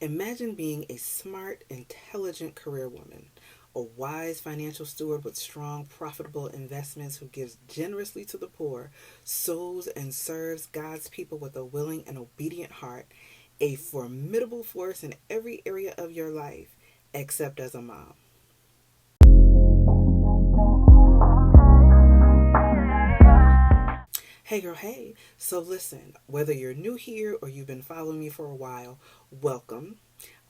Imagine being a smart, intelligent career woman, a wise financial steward with strong, profitable investments who gives generously to the poor, sows and serves God's people with a willing and obedient heart, a formidable force in every area of your life, except as a mom. Hey girl, hey. So listen, whether you're new here or you've been following me for a while, welcome.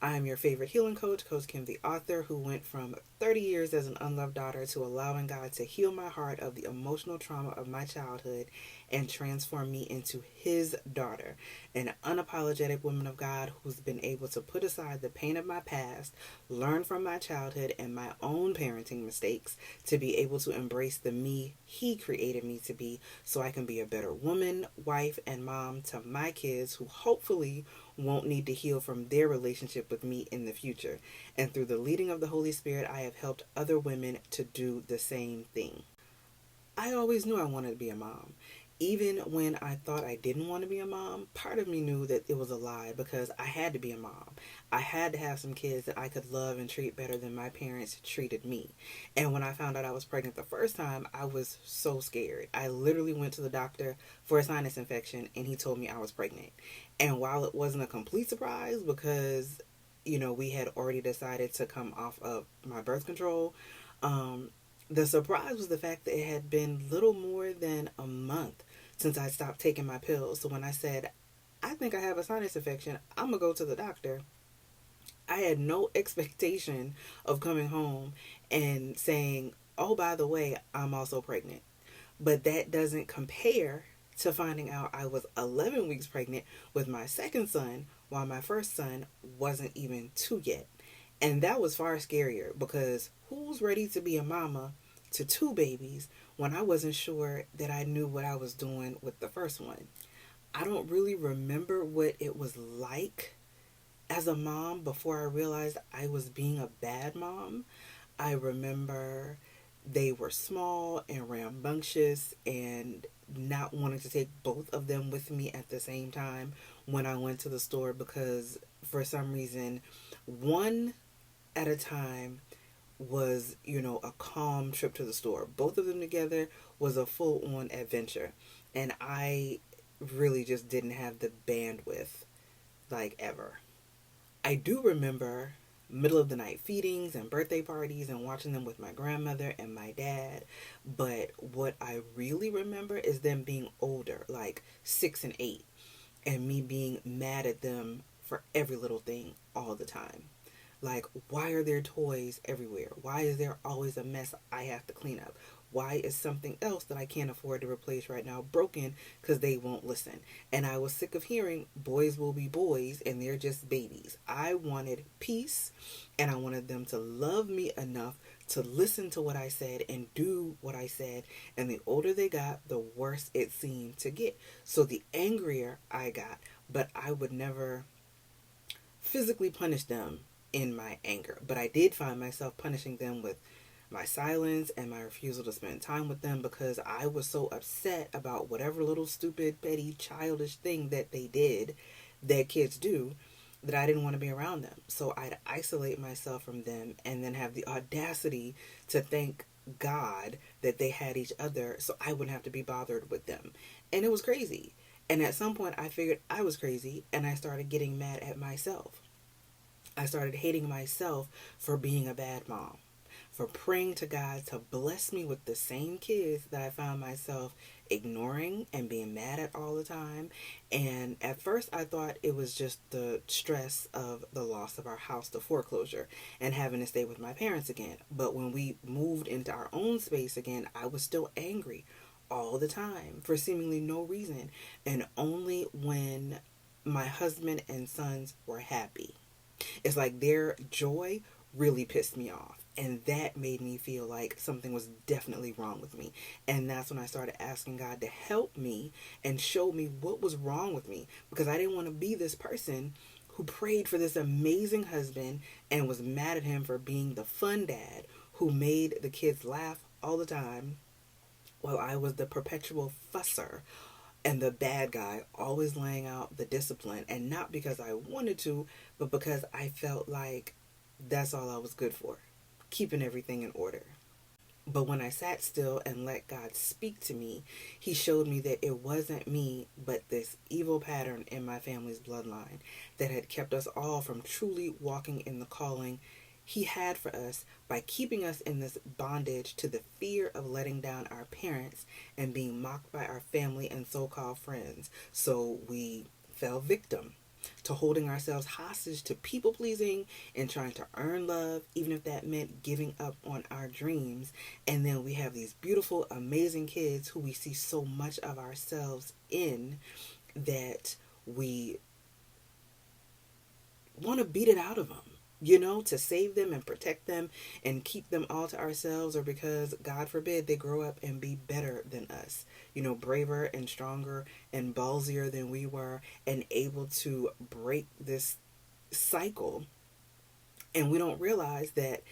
I am your favorite healing coach, Coach Kim the author, who went from 30 years as an unloved daughter to allowing God to heal my heart of the emotional trauma of my childhood and transform me into His daughter, an unapologetic woman of God who's been able to put aside the pain of my past, learn from my childhood and my own parenting mistakes to be able to embrace the me He created me to be so I can be a better woman, wife, and mom to my kids who hopefully won't need to heal from their relationship with me in the future. And through the leading of the Holy Spirit, I have helped other women to do the same thing. I always knew I wanted to be a mom. Even when I thought I didn't want to be a mom, part of me knew that it was a lie because I had to be a mom. I had to have some kids that I could love and treat better than my parents treated me. And when I found out I was pregnant the first time, I was so scared. I literally went to the doctor for a sinus infection and he told me I was pregnant. And while it wasn't a complete surprise because, we had already decided to come off of my birth control, the surprise was the fact that it had been little more than a month since I stopped taking my pills. So when I said, I think I have a sinus infection, I'm going to go to the doctor, I had no expectation of coming home and saying, oh, by the way, I'm also pregnant. But that doesn't compare to finding out I was 11 weeks pregnant with my second son while my first son wasn't even two yet. And that was far scarier because who's ready to be a mama to two babies when I wasn't sure that I knew what I was doing with the first one? I don't really remember what it was like as a mom before I realized I was being a bad mom. I remember they were small and rambunctious and not wanting to take both of them with me at the same time when I went to the store because for some reason one at a time was, a calm trip to the store. Both of them together was a full on adventure. And I really just didn't have the bandwidth like ever. I do remember middle of the night feedings and birthday parties and watching them with my grandmother and my dad. But what I really remember is them being older, like 6 and 8, and me being mad at them for every little thing all the time. Like, why are there toys everywhere? Why is there always a mess I have to clean up? Why is something else that I can't afford to replace right now broken because they won't listen? And I was sick of hearing boys will be boys and they're just babies. I wanted peace and I wanted them to love me enough to listen to what I said and do what I said. And the older they got, the worse it seemed to get. So the angrier I got, but I would never physically punish them in my anger. But I did find myself punishing them with my silence and my refusal to spend time with them because I was so upset about whatever little stupid, petty, childish thing that they did that kids do that I didn't want to be around them. So I'd isolate myself from them and then have the audacity to thank God that they had each other so I wouldn't have to be bothered with them. And it was crazy. And at some point I figured I was crazy and I started getting mad at myself. I started hating myself for being a bad mom, for praying to God to bless me with the same kids that I found myself ignoring and being mad at all the time. And at first I thought it was just the stress of the loss of our house to foreclosure and having to stay with my parents again. But when we moved into our own space again, I was still angry all the time for seemingly no reason, and only when my husband and sons were happy. It's like their joy really pissed me off. And that made me feel like something was definitely wrong with me. And that's when I started asking God to help me and show me what was wrong with me. Because I didn't want to be this person who prayed for this amazing husband and was mad at him for being the fun dad who made the kids laugh all the time while I was the perpetual fusser and the bad guy, always laying out the discipline, and not because I wanted to, but because I felt like that's all I was good for, keeping everything in order. But when I sat still and let God speak to me, He showed me that it wasn't me, but this evil pattern in my family's bloodline that had kept us all from truly walking in the calling He had for us by keeping us in this bondage to the fear of letting down our parents and being mocked by our family and so-called friends. So we fell victim to holding ourselves hostage to people pleasing and trying to earn love, even if that meant giving up on our dreams. And then we have these beautiful, amazing kids who we see so much of ourselves in that we want to beat it out of them, to save them and protect them and keep them all to ourselves, or because, God forbid, they grow up and be better than us, braver and stronger and ballsier than we were, and able to break this cycle. And we don't realize that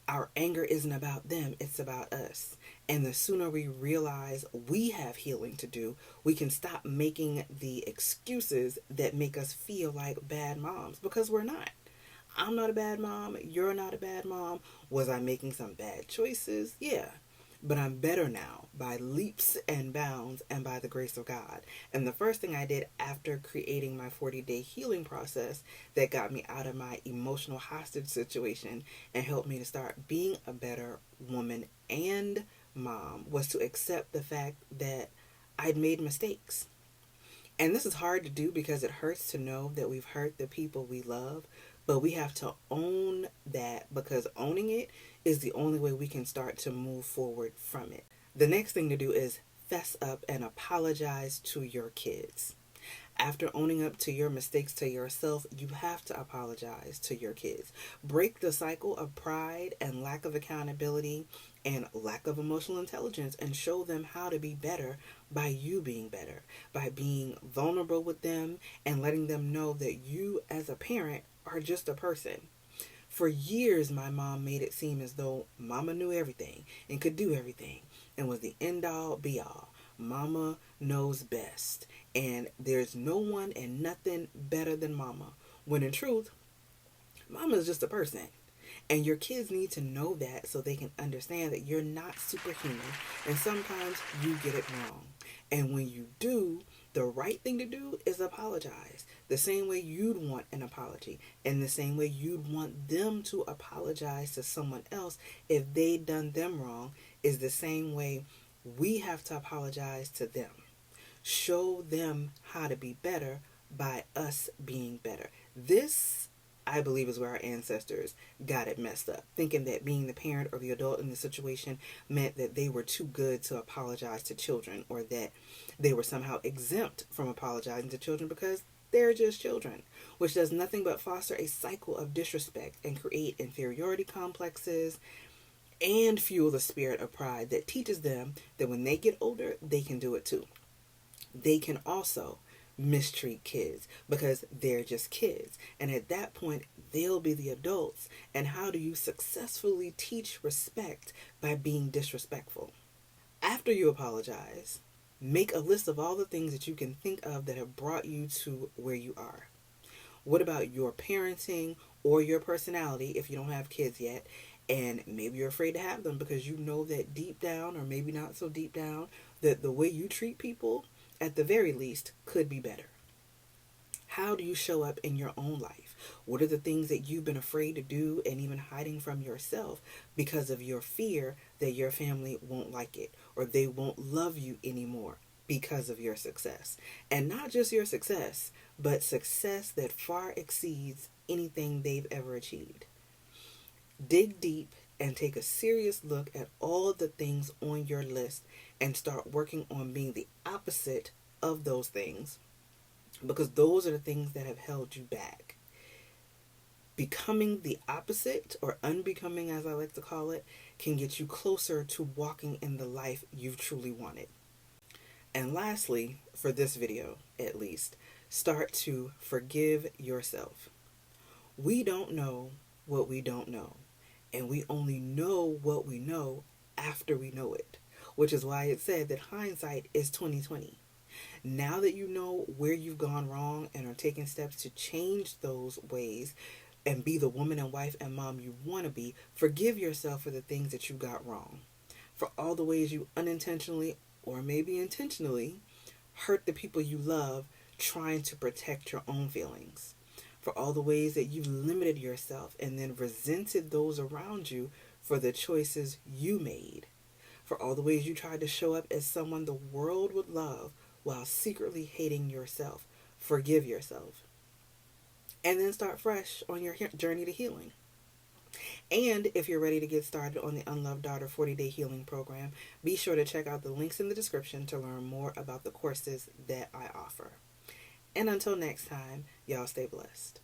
our anger isn't about them, it's about us. And the sooner we realize we have healing to do, we can stop making the excuses that make us feel like bad moms, because we're not. I'm not a bad mom. You're not a bad mom. Was I making some bad choices? Yeah. But I'm better now by leaps and bounds and by the grace of God. And the first thing I did after creating my 40-day healing process that got me out of my emotional hostage situation and helped me to start being a better woman and mom was to accept the fact that I'd made mistakes. And this is hard to do because it hurts to know that we've hurt the people we love, but we have to own that, because owning it is the only way we can start to move forward from it. The next thing to do is fess up and apologize to your kids. After owning up to your mistakes to yourself, you have to apologize to your kids. Break the cycle of pride and lack of accountability and lack of emotional intelligence, and show them how to be better by you being better, by being vulnerable with them and letting them know that you as a parent are just a person. For years, my mom made it seem as though mama knew everything and could do everything and was the end all be all. Mama knows best, and there's no one and nothing better than mama. When in truth, mama is just a person. And your kids need to know that so they can understand that you're not superhuman, and sometimes you get it wrong. And when you do, the right thing to do is apologize. The same way you'd want an apology, and the same way you'd want them to apologize to someone else if they'd done them wrong, is the same way we have to apologize to them. Show them how to be better by us being better. This, I believe, is where our ancestors got it messed up, thinking that being the parent or the adult in the situation meant that they were too good to apologize to children, or that they were somehow exempt from apologizing to children because they're just children, which does nothing but foster a cycle of disrespect and create inferiority complexes and fuel the spirit of pride that teaches them that when they get older, they can do it too. They can also mistreat kids because they're just kids, and at that point they'll be the adults. And how do you successfully teach respect? By being disrespectful. After you apologize, make a list of all the things that you can think of that have brought you to where you are. What about your parenting or your personality if you don't have kids yet? And maybe you're afraid to have them because you know that deep down, or maybe not so deep down, that the way you treat people, at the very least, could be better. How do you show up in your own life? What are the things that you've been afraid to do and even hiding from yourself because of your fear that your family won't like it, or they won't love you anymore because of your success? And not just your success, but success that far exceeds anything they've ever achieved. Dig deep and take a serious look at all the things on your list and start working on being the opposite of those things, because those are the things that have held you back. Becoming the opposite, or unbecoming as I like to call it, can get you closer to walking in the life you've truly wanted. And lastly, for this video at least, start to forgive yourself. We don't know what we don't know, and we only know what we know after we know it, which is why it said that hindsight is 20/20. Now that you know where you've gone wrong and are taking steps to change those ways and be the woman and wife and mom you want to be, forgive yourself for the things that you got wrong. For all the ways you unintentionally or maybe intentionally hurt the people you love trying to protect your own feelings. For all the ways that you've limited yourself and then resented those around you for the choices you made. For all the ways you tried to show up as someone the world would love while secretly hating yourself. Forgive yourself. And then start fresh on your journey to healing. And if you're ready to get started on the Unloved Daughter 40-Day Healing Program, be sure to check out the links in the description to learn more about the courses that I offer. And until next time, y'all stay blessed.